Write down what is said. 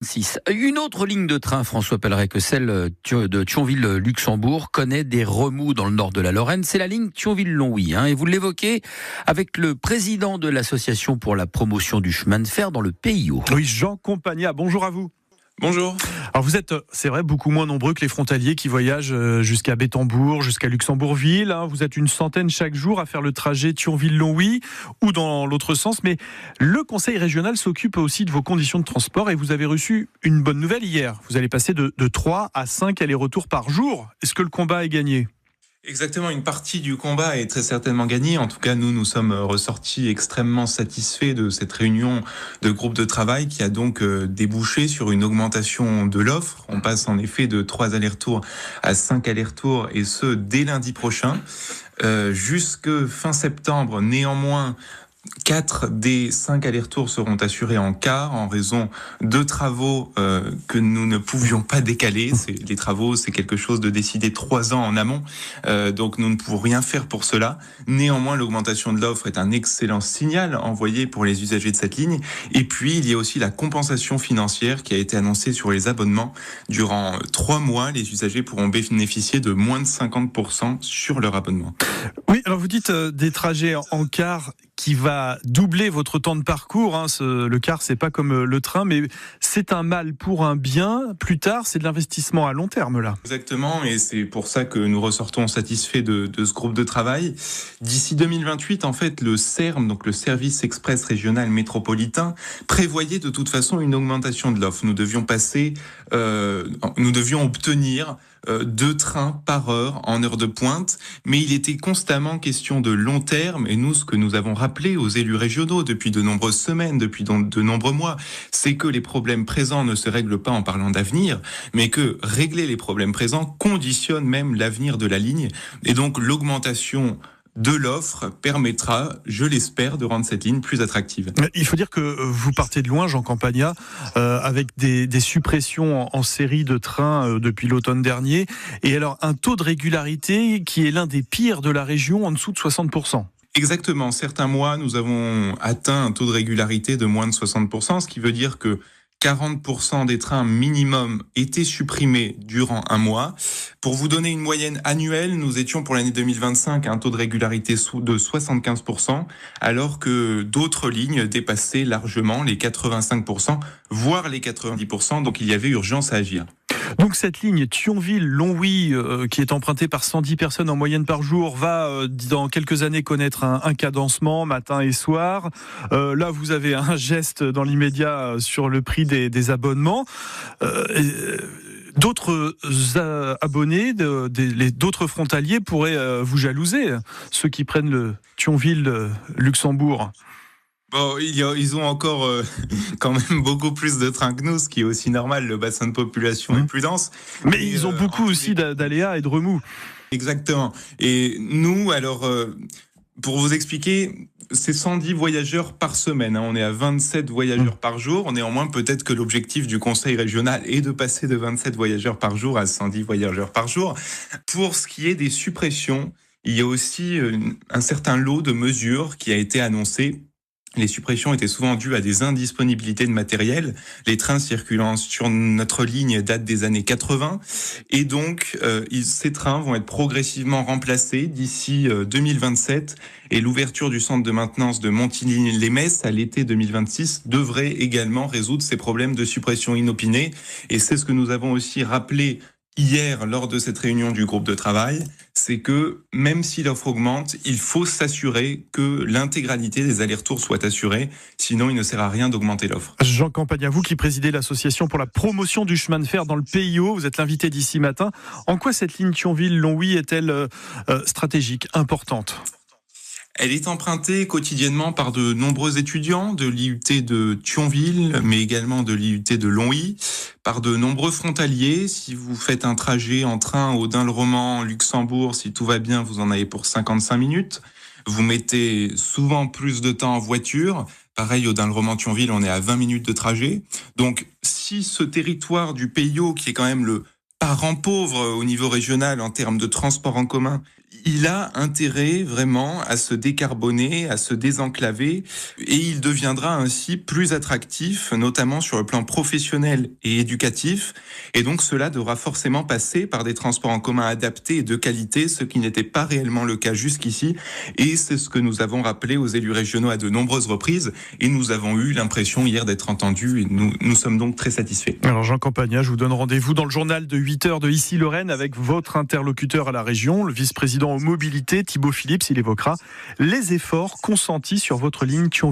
6. Une autre ligne de train, François Pelleret, que celle de Thionville-Luxembourg, connaît des remous dans le nord de la Lorraine. C'est la ligne Thionville-Longwy. Et vous l'évoquez avec le président de l'association pour la promotion du chemin de fer dans le PIO. Oui, Jean Campagna, bonjour à vous. Bonjour. Alors vous êtes, c'est vrai, beaucoup moins nombreux que les frontaliers qui voyagent jusqu'à Bettembourg, jusqu'à Luxembourgville. Vous êtes une centaine chaque jour à faire le trajet Thionville-Longwy ou dans l'autre sens. Mais le Conseil régional s'occupe aussi de vos conditions de transport et vous avez reçu une bonne nouvelle hier. Vous allez passer de 3 à 5 allers-retours par jour. Est-ce que le combat est gagné ? Exactement, une partie du combat est très certainement gagnée. En tout cas, nous sommes ressortis extrêmement satisfaits de cette réunion de groupe de travail qui a donc débouché sur une augmentation de l'offre. On passe en effet de 3 allers-retours à 5 allers-retours et ce, dès lundi prochain. Jusque fin septembre, néanmoins, 4 des 5 allers-retours seront assurés en car en raison de travaux que nous ne pouvions pas décaler. Les travaux, c'est quelque chose de décidé 3 ans en amont, donc nous ne pouvons rien faire pour cela. Néanmoins, l'augmentation de l'offre est un excellent signal envoyé pour les usagers de cette ligne. Et puis, il y a aussi la compensation financière qui a été annoncée sur les abonnements. Durant 3 mois, les usagers pourront bénéficier de moins de 50% sur leur abonnement. Oui, alors vous dites des trajets en car qui va doubler votre temps de parcours. Le car, c'est pas comme le train, mais c'est un mal pour un bien. Plus tard, c'est de l'investissement à long terme, là. Exactement, et c'est pour ça que nous ressortons satisfaits de ce groupe de travail. D'ici 2028, en fait, le SERM, donc le Service Express Régional Métropolitain, prévoyait de toute façon une augmentation de l'offre. Nous devions obtenir 2 trains par heure en heure de pointe, mais il était constamment question de long terme, et nous, ce que nous avons rappelé aux élus régionaux depuis de nombreuses semaines, depuis de nombreux mois, c'est que les problèmes présents ne se règlent pas en parlant d'avenir, mais que régler les problèmes présents conditionne même l'avenir de la ligne, et donc l'augmentation de l'offre permettra, je l'espère, de rendre cette ligne plus attractive. Il faut dire que vous partez de loin, Jean Campagna, avec des suppressions en série de trains depuis l'automne dernier. Et alors, un taux de régularité qui est l'un des pires de la région, en dessous de 60%. Exactement. Certains mois, nous avons atteint un taux de régularité de moins de 60%, ce qui veut dire que 40% des trains minimum étaient supprimés durant un mois. Pour vous donner une moyenne annuelle, nous étions pour l'année 2025 à un taux de régularité de 75%, alors que d'autres lignes dépassaient largement les 85%, voire les 90%, donc il y avait urgence à agir. Donc cette ligne Thionville-Longwy, qui est empruntée par 110 personnes en moyenne par jour, va dans quelques années connaître un cadencement matin et soir. Là, vous avez un geste dans l'immédiat sur le prix des abonnements. D'autres abonnés, d'autres frontaliers pourraient vous jalouser, ceux qui prennent le Thionville-Luxembourg. Bon, ils ont encore quand même beaucoup plus de trains que nous, ce qui est aussi normal, le bassin de population est plus dense. Mais ils ont beaucoup aussi d'aléas et de remous. Exactement. Et nous, alors, pour vous expliquer, c'est 110 voyageurs par semaine. On est à 27 voyageurs par jour. Néanmoins, peut-être que l'objectif du conseil régional est de passer de 27 voyageurs par jour à 110 voyageurs par jour. Pour ce qui est des suppressions, il y a aussi un certain lot de mesures qui a été annoncé. Les suppressions étaient souvent dues à des indisponibilités de matériel. Les trains circulant sur notre ligne datent des années 80. Et donc, ces trains vont être progressivement remplacés d'ici 2027. Et l'ouverture du centre de maintenance de Montigny-les-Metz à l'été 2026 devrait également résoudre ces problèmes de suppression inopinée. Et c'est ce que nous avons aussi rappelé hier, lors de cette réunion du groupe de travail, c'est que même si l'offre augmente, il faut s'assurer que l'intégralité des allers-retours soit assurée. Sinon, il ne sert à rien d'augmenter l'offre. Jean Campagna, vous qui présidez l'association pour la promotion du chemin de fer dans le PIO, vous êtes l'invité d'ici matin. En quoi cette ligne Thionville-Longwy est-elle stratégique, importante ? Elle est empruntée quotidiennement par de nombreux étudiants de l'IUT de Thionville, mais également de l'IUT de Longwy, par de nombreux frontaliers. Si vous faites un trajet en train Audun-le-Roman, Luxembourg, si tout va bien, vous en avez pour 55 minutes. Vous mettez souvent plus de temps en voiture. Pareil, Audun-le-Roman-Thionville, on est à 20 minutes de trajet. Donc, si ce territoire du PIO, qui est quand même le parent pauvre au niveau régional en termes de transport en commun, il a intérêt vraiment à se décarboner, à se désenclaver, et il deviendra ainsi plus attractif, notamment sur le plan professionnel et éducatif. Et donc cela devra forcément passer par des transports en commun adaptés et de qualité, ce qui n'était pas réellement le cas jusqu'ici. Et c'est ce que nous avons rappelé aux élus régionaux à de nombreuses reprises. Et nous avons eu l'impression hier d'être entendus. Et nous sommes donc très satisfaits. Alors Jean Campagna, je vous donne rendez-vous dans le journal de 8h de Ici Lorraine avec votre interlocuteur à la région, le vice-président aux mobilités, Thibaut Philips. Il évoquera les efforts consentis sur votre ligne Thionville.